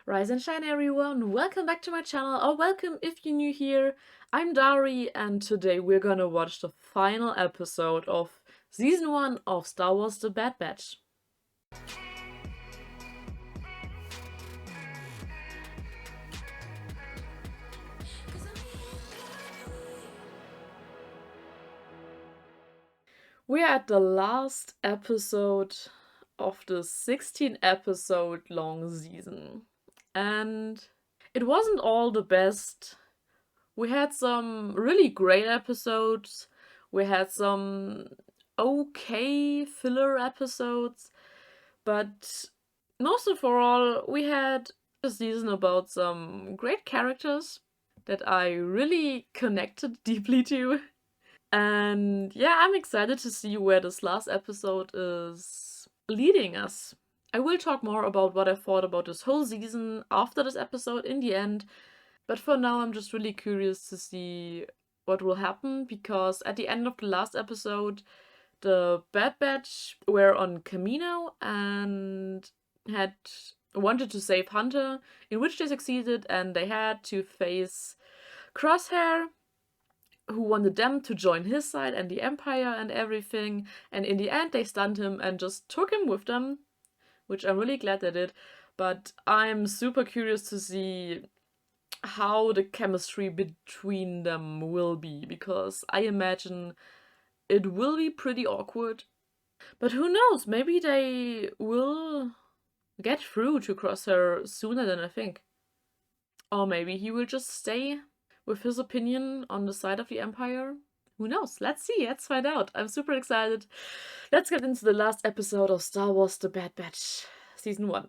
Rise and shine, everyone! Welcome back to my channel, or welcome if you're new here. I'm Dari, and today we're gonna watch the final episode of Season 1 of Star Wars The Bad Batch. We're at the last episode of the 16 episode long season, and it wasn't all the best. We had some really great episodes. We had some okay filler episodes. But most of all, we had a season about some great characters that I really connected deeply to. And yeah, I'm excited to see where this last episode is leading us. I will talk more about what I thought about this whole season after this episode in the end. But for now, I'm just really curious to see what will happen, because at the end of the last episode, the Bad Batch were on Kamino and had wanted to save Hunter, in which they succeeded, and they had to face Crosshair, who wanted them to join his side and the Empire and everything, and in the end they stunned him and just took him with them, which I'm really glad they did. But I'm super curious to see how the chemistry between them will be, because I imagine it will be pretty awkward. But who knows, maybe they will get through to Crosshair sooner than I think. Or maybe he will just stay with his opinion on the side of the Empire. Who knows? Let's see, let's find out. I'm super excited. Let's get into the last episode of Star Wars The Bad Batch, Season 1.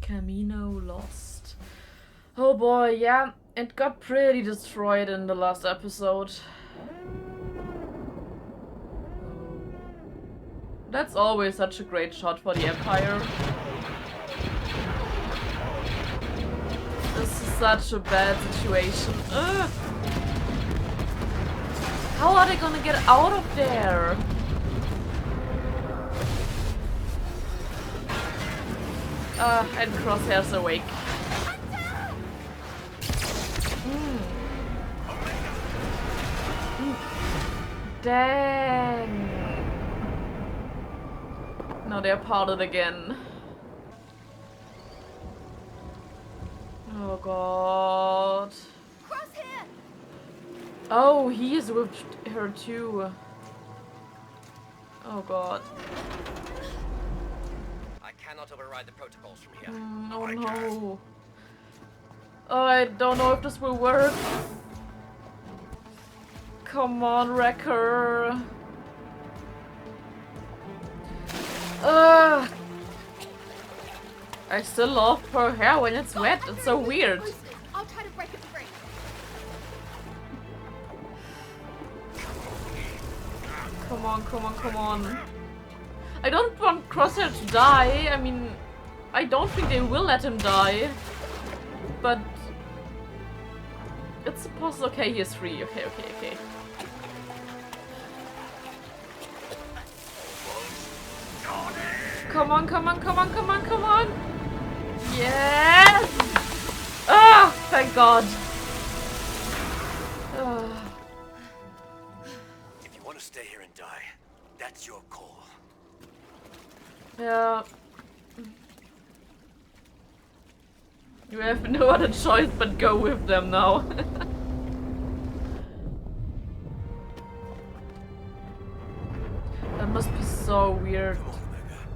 Kamino lost. Oh boy, yeah, it got pretty destroyed in the last episode. That's always such a great shot for the Empire. This is such a bad situation. Ugh. How are they gonna get out of there? And Crosshair's awake. Dang. Now they're parted again. Oh god. Crosshair! Oh, he is with her too. Oh god. I cannot override the protocols from here. Oh no. Oh, I don't know if this will work. Come on, Wrecker. Ugh. I still love her hair when it's wet. It's so weird. I'll try to break it free. Come on, come on, come on. I don't want Crosshair to die. I mean, I don't think they will let him die. But it's possible. Okay, he is free. Okay, okay, okay. Come on, come on, come on, come on, come on. Yes! Ah, thank God. If you want to stay here and die, that's your call. Yeah. You have no other choice but go with them now. That must be so weird.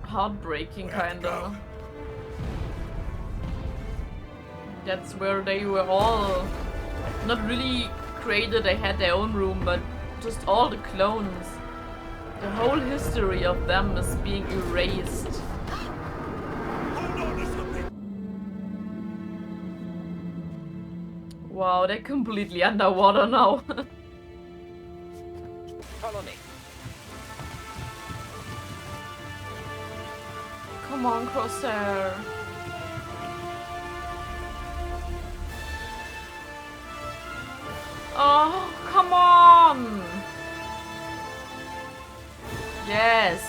Heartbreaking, kinda. That's where they were all not really created, they had their own room, but just all the clones. The whole history of them is being erased. Hold on to something. Wow, they're completely underwater now. Follow me. Come on, Crosshair. Oh, come on! Yes.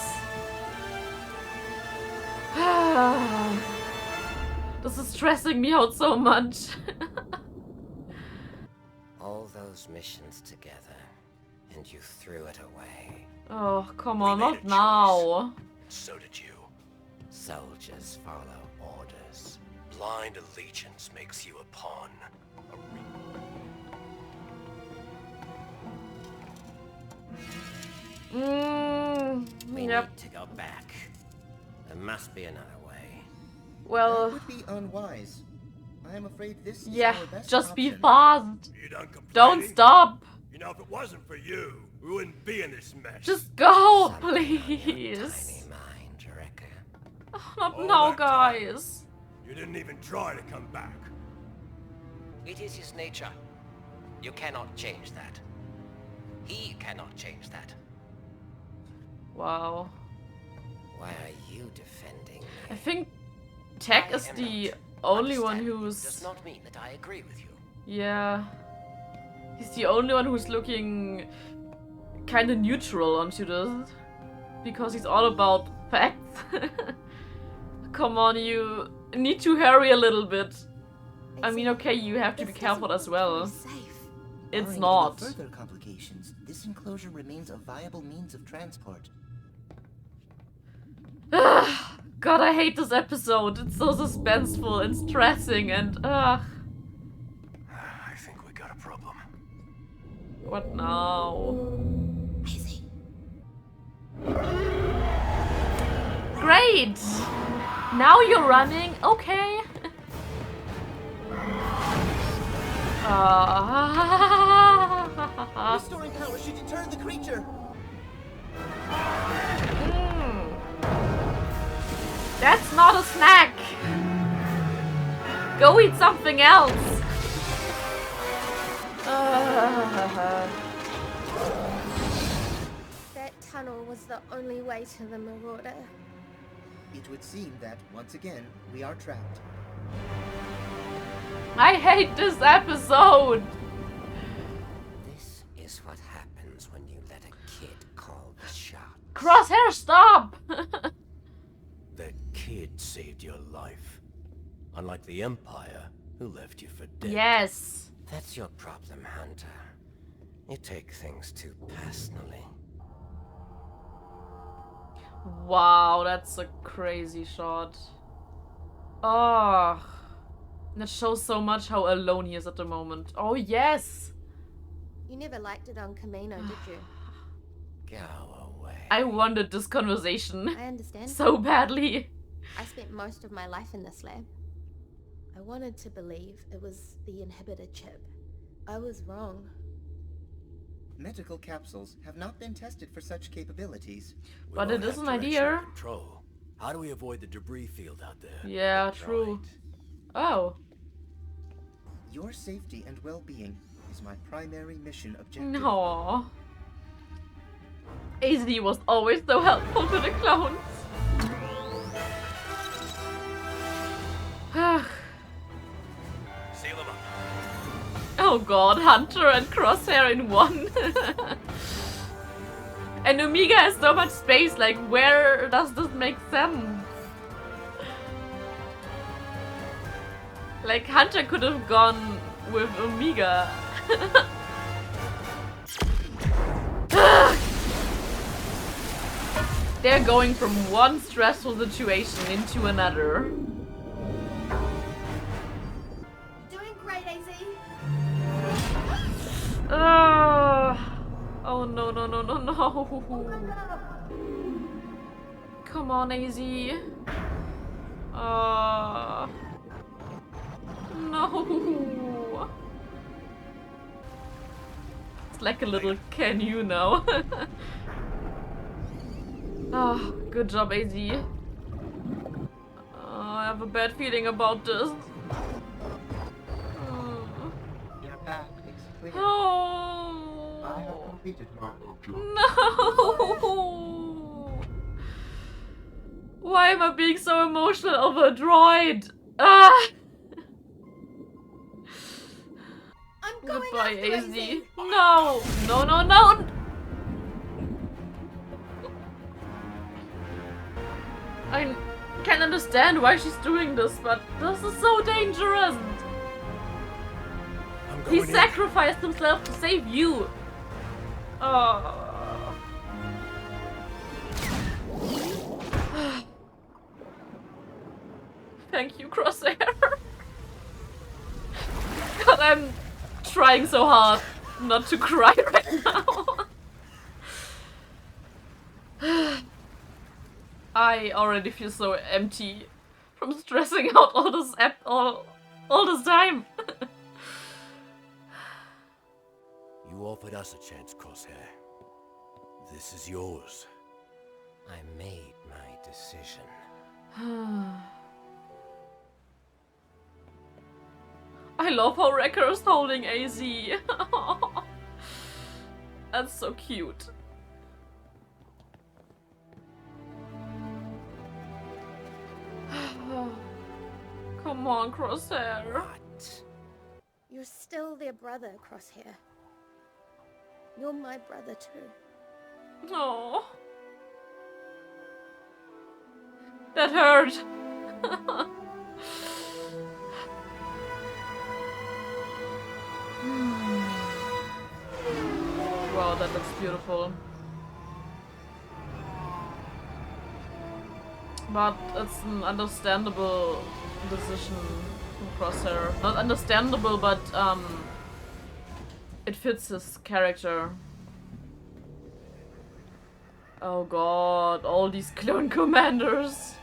This is stressing me out so much. All those missions together, and you threw it away. Oh, come We on, made a not choice. now. So did you. Soldiers follow orders. Blind allegiance makes you a pawn. A We Yep. need to go back. There must be another way. Well, That would be unwise. I am afraid this is yeah, our best just be option. fast. You done complaining? Don't stop. You know, if it wasn't for you, we wouldn't be in this mess. Just go, Something on your please. Tiny mind, Rekka. Not All now, that time. guys. You didn't even try to come back. It is his nature. You cannot change that. He cannot change that. Wow. Why are you defending me? I think Tech I is am the not. only one Understanding who's... does not mean that I agree with you. Yeah. He's the only one who's looking kind of neutral onto this. Because he's all about facts. Come on, you need to hurry a little bit. I mean, okay, you have to be careful as well. It's Barring not. any further complications, this enclosure remains a viable means of transport. God, I hate this episode. It's so suspenseful and stressing and I think we got a problem. what now? Easy. Great! Now you're running? Okay. Restoring power should deter the creature. That's not a snack. Go eat something else. That tunnel was the only way to the Marauder. It would seem that, once again, we are trapped. I hate this episode. This is what happens when you let a kid call the shot. Crosshair, stop. That kid saved your life. Unlike the Empire, who left you for dead. Yes. That's your problem, Hunter. You take things too personally. Wow, that's a crazy shot. Oh, that shows so much how alone he is at the moment. Oh, yes. You never liked it on Kamino, did you? Go away. I wanted this conversation I understand. so badly. I spent most of my life in this lab. I wanted to believe it was the inhibitor chip. I was wrong. Medical capsules have not been tested for such capabilities. We But won't it is have an directional idea. Control. How do we avoid the debris field out there? Yeah, true. Oh, Your safety and well-being is my primary mission objective. no. AZD was always so helpful to the clones. Seal them up. Oh god, Hunter and Crosshair in one. And Omega has so much space, like where does this make sense? Like Hunter could have gone with Omega. They're going from one stressful situation into another. Doing great, AZ. Oh no no no no no. Come on, AZ. No. It's like a little canoe now. Oh, good job, AZ. I have a bad feeling about this. Your path is clear. I have Oh. completed my objective. No! Why am I being so emotional over a droid? Ah! I'm going Goodbye, after AZ. AZ. No! No, no, no! can understand why she's doing this, but this is so dangerous. I'm He going in. sacrificed himself to save you. Oh. Thank you, Crosshair. God, I'm trying so hard not to cry right now. I already feel so empty from stressing out all this time. You offered us a chance, Crosshair. This is yours. I made my decision. I love how Wrecker's holding AZ. That's so cute. Come on, Crosshair. What? You're still their brother, Crosshair. You're my brother too. Oh. That hurt. Wow, that looks beautiful. But it's an understandable decision from Crosshair. Not understandable, but it fits his character. Oh god, all these clone commanders.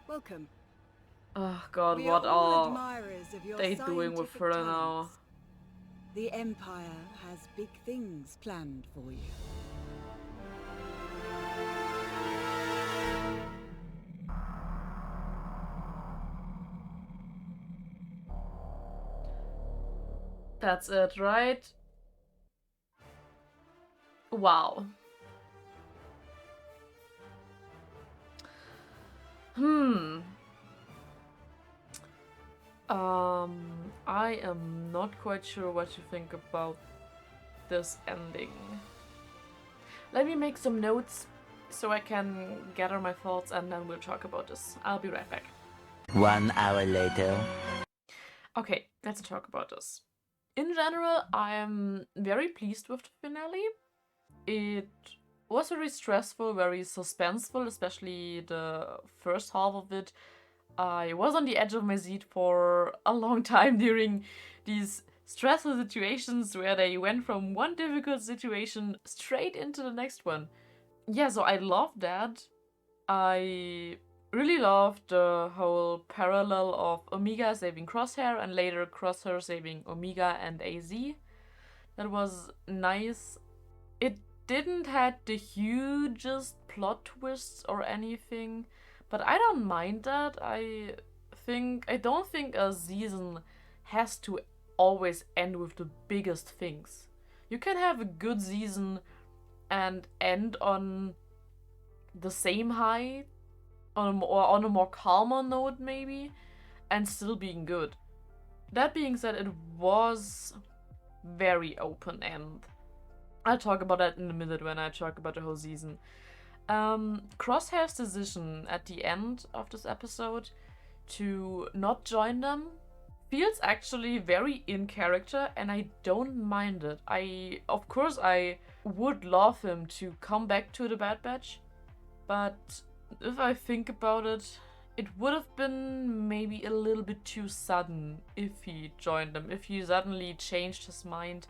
Welcome. Oh god, We what are all are admirers of your they doing with scientific her now? talents. The Empire has big things planned for you. That's it, right? Wow. I am not quite sure what to think about this ending. Let me make some notes so I can gather my thoughts and then we'll talk about this. I'll be right back. 1 hour later. Okay, let's talk about this. In general, I am very pleased with the finale. It was very stressful, very suspenseful, especially the first half of it. I was on the edge of my seat for a long time during these stressful situations where they went from one difficult situation straight into the next one. Yeah, so I loved that. I really loved the whole parallel of Omega saving Crosshair and later Crosshair saving Omega and AZ. That was nice. It didn't had the hugest plot twists or anything, but I don't mind that. I don't think a season has to always end with the biggest things. You can have a good season and end on the same high, or on a more calmer note maybe, and still being good. That being said, it was very open end. I'll talk about that in a minute when I talk about the whole season. Crosshair's decision at the end of this episode to not join them feels actually very in character, and I don't mind it. Of course, I would love him to come back to the Bad Batch, but if I think about it, it would have been maybe a little bit too sudden if he joined them, if he suddenly changed his mind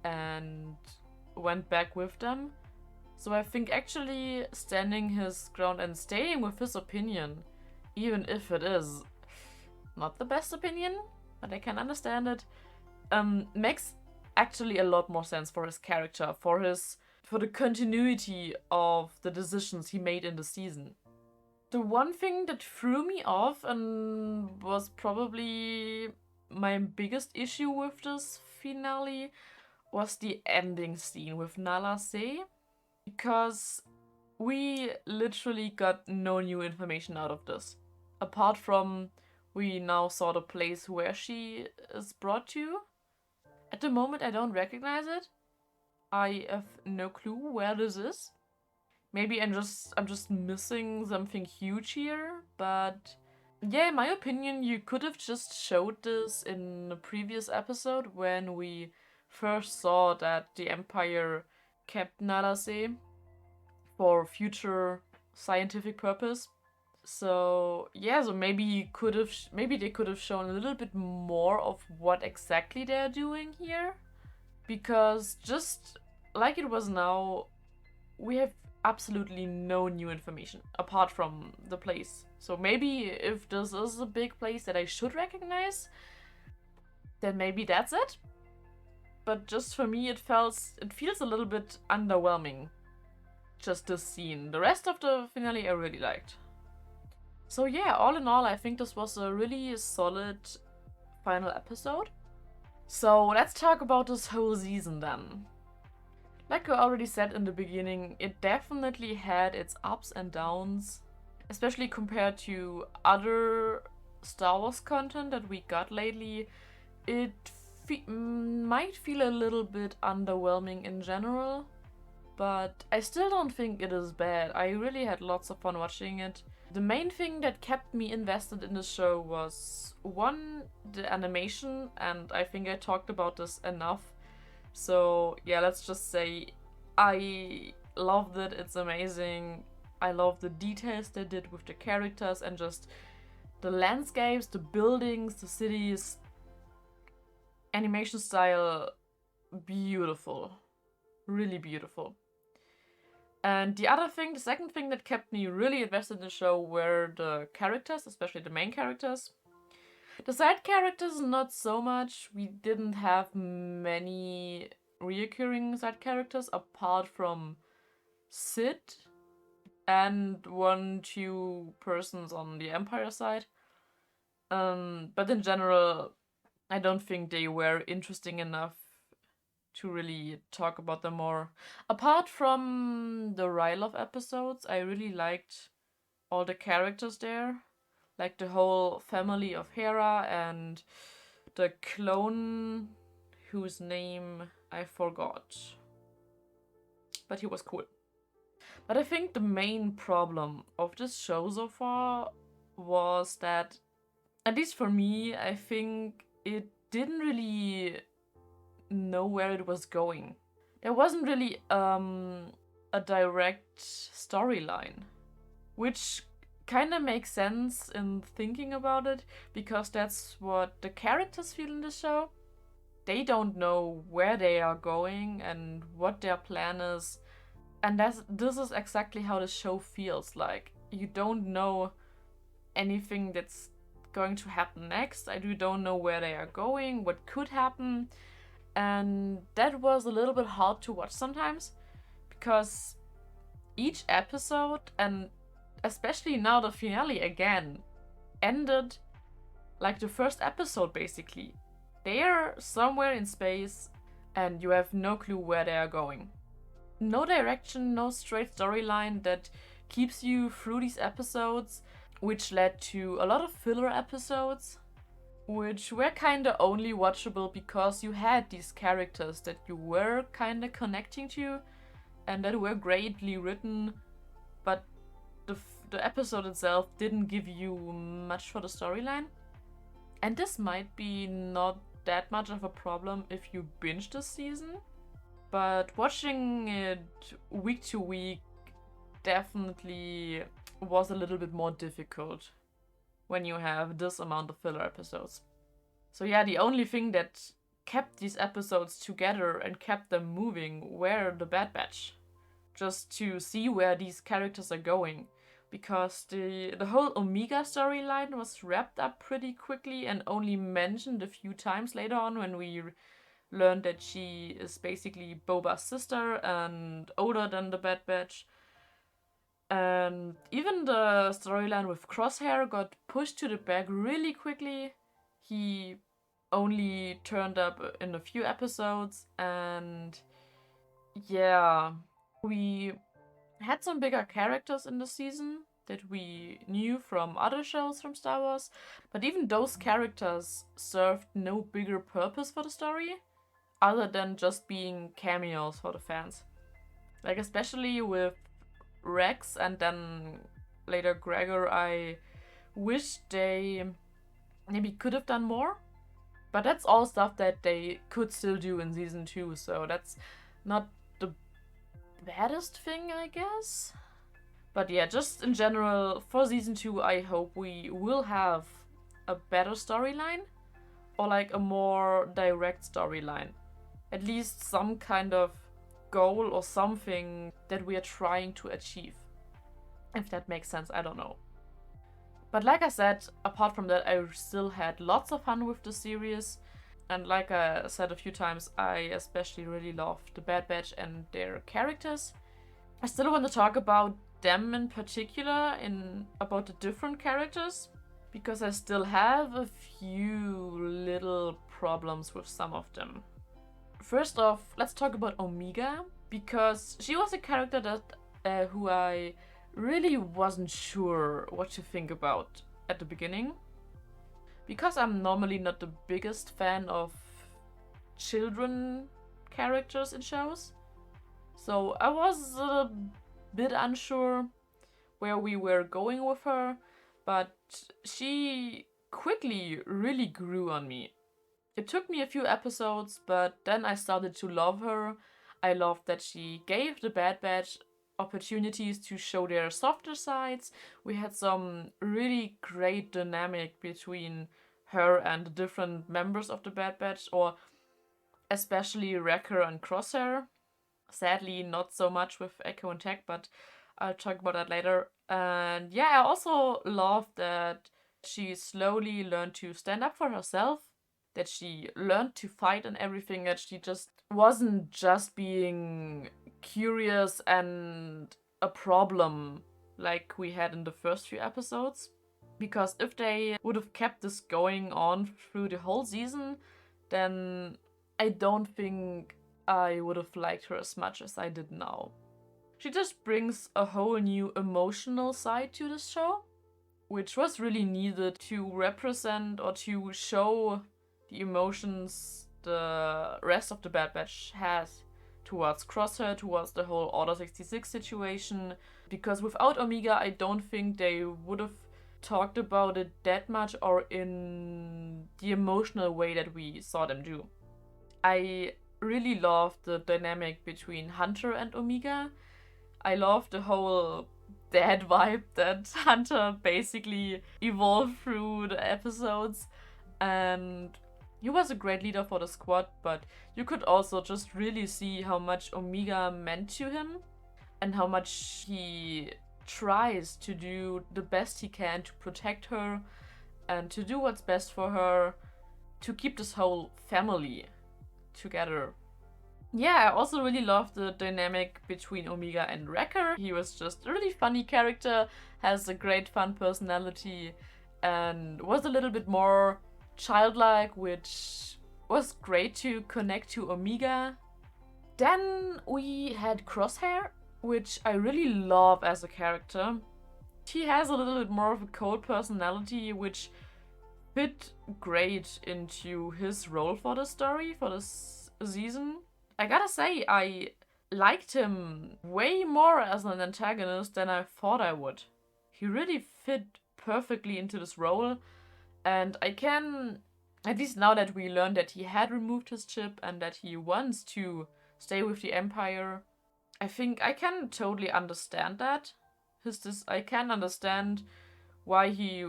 and went back with them. So I think actually standing his ground and staying with his opinion, even if it is not the best opinion, but I can understand it, makes actually a lot more sense for his character, for the continuity of the decisions he made in the season. The one thing that threw me off and was probably my biggest issue with this finale was the ending scene with Nala Se, because we literally got no new information out of this. Apart from we now saw the place where she is brought to. At the moment I don't recognize it. I have no clue where this is. Maybe I'm just missing something huge here, but yeah, in my opinion, you could have just showed this in the previous episode when we first saw that the Empire kept Narase for future scientific purpose. So yeah, so maybe they could have shown a little bit more of what exactly they're doing here, because just like it was now, we have absolutely no new information apart from the place. So maybe if this is a big place that I should recognize, then maybe that's it. But just for me, it feels a little bit underwhelming. Just this scene. The rest of the finale I really liked. So yeah, all in all, I think this was a really solid final episode. So let's talk about this whole season then. Like I already said in the beginning, it definitely had its ups and downs, especially compared to other Star Wars content that we got lately. It might feel a little bit underwhelming in general, but I still don't think it is bad. I really had lots of fun watching it. The main thing that kept me invested in the show was, one, the animation, and I think I talked about this enough. So yeah, let's just say I loved it. It's amazing. I love the details they did with the characters and just the landscapes, the buildings, the cities. Animation style, beautiful. Really beautiful. And the second thing that kept me really invested in the show were the characters, especially the main characters. The side characters, not so much. We didn't have many reoccurring side characters apart from Sid and 1-2 persons on the Empire side. But in general, I don't think they were interesting enough to really talk about them more. Apart from the Rylov episodes, I really liked all the characters there. Like the whole family of Hera and the clone whose name I forgot. But he was cool. But I think the main problem of this show so far was that, at least for me, I think it didn't really know where it was going. There wasn't really a direct storyline, which kind of makes sense in thinking about it, because that's what the characters feel in the show. They don't know where they are going and what their plan is, and this is exactly how the show feels like. You don't know anything that's going to happen next, and you don't know where they are going, what could happen, and that was a little bit hard to watch sometimes, because each episode, and especially now the finale again, ended like the first episode basically. They are somewhere in space and you have no clue where they are going. No direction, no straight storyline that keeps you through these episodes, which led to a lot of filler episodes, which were kinda only watchable because you had these characters that you were kinda connecting to and that were greatly written, but the episode itself didn't give you much for the storyline. And this might be not that much of a problem if you binge this season, but watching it week to week definitely was a little bit more difficult when you have this amount of filler episodes. So yeah, the only thing that kept these episodes together and kept them moving were the Bad Batch, just to see where these characters are going, because the whole Omega storyline was wrapped up pretty quickly and only mentioned a few times later on when we learned that she is basically Boba's sister and older than the Bad Batch. And even the storyline with Crosshair got pushed to the back really quickly. He only turned up in a few episodes, and yeah, we had some bigger characters in the season that we knew from other shows from Star Wars, but even those characters served no bigger purpose for the story other than just being cameos for the fans. Like especially with Rex and then later Gregor, I wish they maybe could have done more. But that's all stuff that they could still do in season 2, so that's not the baddest thing, I guess. But yeah, just in general, for season 2, I hope we will have a better storyline or like a more direct storyline. At least some kind of goal or something that we are trying to achieve. If that makes sense, I don't know. But like I said, apart from that, I still had lots of fun with the series. And like I said a few times, I especially really love the Bad Batch and their characters. I still want to talk about them in particular, about the different characters, because I still have a few little problems with some of them. First off, let's talk about Omega, because she was a character that who I really wasn't sure what to think about at the beginning. Because I'm normally not the biggest fan of children characters in shows, so I was a bit unsure where we were going with her, but she quickly really grew on me. It took me a few episodes, but then I started to love her. I loved that she gave the Bad Batch opportunities to show their softer sides. We had some really great dynamic between her and the different members of the Bad Batch, or especially Wrecker and Crosshair. Sadly, not so much with Echo and Tech, but I'll talk about that later. And yeah, I also love that she slowly learned to stand up for herself, that she learned to fight and everything, that she just wasn't just being curious and a problem like we had in the first few episodes. Because if they would have kept this going on through the whole season, then I don't think I would have liked her as much as I did now. She just brings a whole new emotional side to this show, which was really needed to represent or to show the emotions the rest of the Bad Batch has towards Crosshair, towards the whole Order 66 situation. Because without Omega, I don't think they would have talked about it that much or in the emotional way that we saw them do. I really love the dynamic between Hunter and Omega. I love the whole dad vibe that Hunter basically evolved through the episodes, and he was a great leader for the squad, but you could also just really see how much Omega meant to him and how much he tries to do the best he can to protect her and to do what's best for her, to keep this whole family together. Yeah, I also really love the dynamic between Omega and Wrecker. He was just a really funny character, has a great fun personality, and was a little bit more childlike, which was great to connect to Omega. Then we had Crosshair, which I really love as a character. He has a little bit more of a cold personality, which fit great into his role for the story, for this season. I gotta say, I liked him way more as an antagonist than I thought I would. He really fit perfectly into this role, and I can, at least now that we learned that he had removed his chip and that he wants to stay with the Empire, I think I can totally understand that. I can understand why he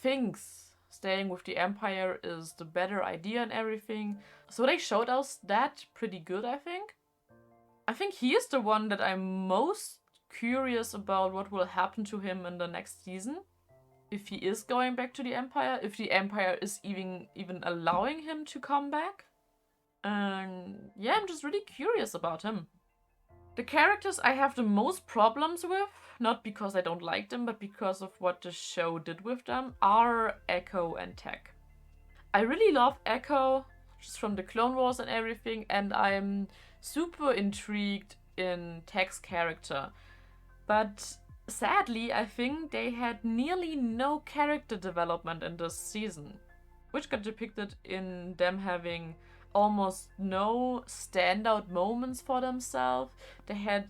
thinks staying with the Empire is the better idea and everything. So they showed us that pretty good, I think. I think he is the one that I'm most curious about what will happen to him in the next season. If he is going back to the Empire, if the Empire is even allowing him to come back. And yeah, I'm just really curious about him. The characters I have the most problems with, not because I don't like them, but because of what the show did with them, are Echo and Tech. I really love Echo, just from the Clone Wars and everything, and I'm super intrigued in Tech's character. But sadly, I think they had nearly no character development in this season, which got depicted in them having almost no standout moments for themselves. They had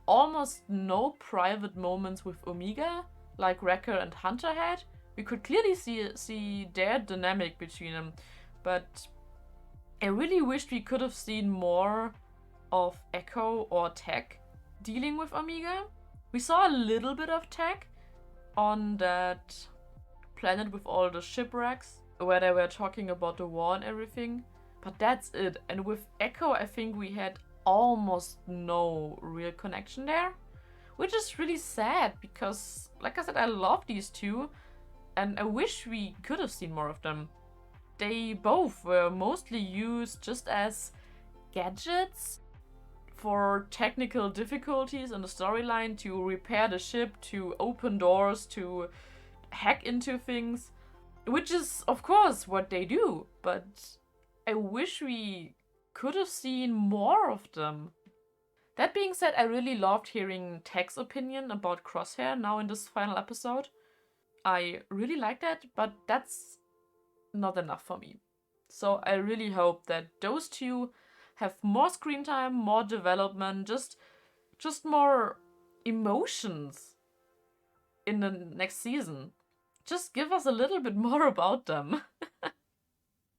almost no private moments with Omega, like Wrecker and Hunter had. We could clearly see their dynamic between them, but I really wished we could have seen more of Echo or Tech dealing with Omega. We saw a little bit of Tech on that planet with all the shipwrecks, where they were talking about the war and everything, but that's it. And with Echo, I think we had almost no real connection there, which is really sad because, like I said, I love these two and I wish we could have seen more of them. They both were mostly used just as gadgets for technical difficulties in the storyline, to repair the ship, to open doors, to hack into things, which is of course what they do, but I wish we could have seen more of them. That being said, I really loved hearing Tech's opinion about Crosshair now in this final episode. I really like that, but that's not enough for me. So I really hope that those two have more screen time, more development, just more emotions in the next season. Just give us a little bit more about them.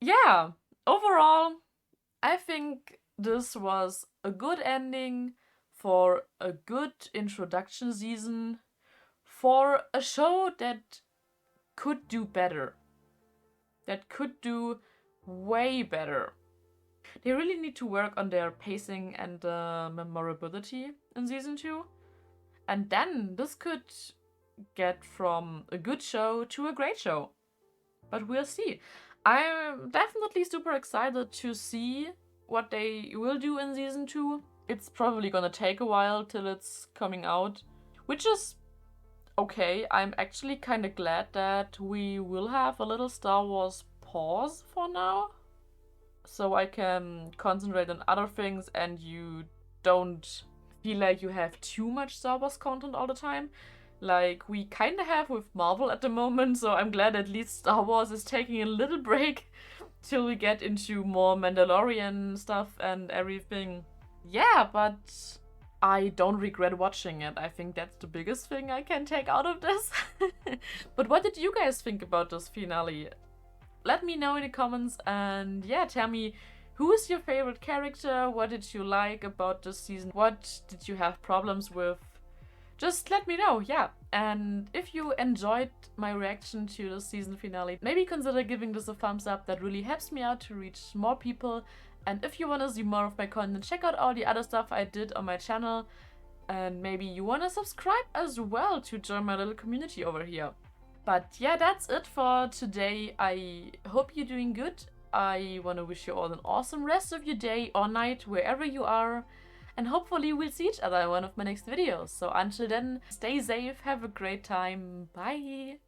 Yeah, overall, I think this was a good ending for a good introduction season for a show that could do better. That could do way better. They really need to work on their pacing and memorability in season 2. And then this could get from a good show to a great show. But we'll see. I'm definitely super excited to see what they will do in season 2. It's probably gonna take a while till it's coming out, which is okay. I'm actually kind of glad that we will have a little Star Wars pause for now, so I can concentrate on other things and you don't feel like you have too much Star Wars content all the time, like we kind of have with Marvel at the moment. So I'm glad at least Star Wars is taking a little break till we get into more Mandalorian stuff and everything. Yeah, but I don't regret watching it. I think that's the biggest thing I can take out of this. But what did you guys think about this finale? Let me know in the comments, and yeah, tell me, who is your favorite character? What did you like about this season? What did you have problems with? Just let me know, yeah. And if you enjoyed my reaction to the season finale, maybe consider giving this a thumbs up. That really helps me out to reach more people. And if you want to see more of my content, check out all the other stuff I did on my channel. And maybe you want to subscribe as well to join my little community over here. But yeah, that's it for today. I hope you're doing good. I want to wish you all an awesome rest of your day or night, wherever you are. And hopefully we'll see each other in one of my next videos. So until then, stay safe, have a great time. Bye!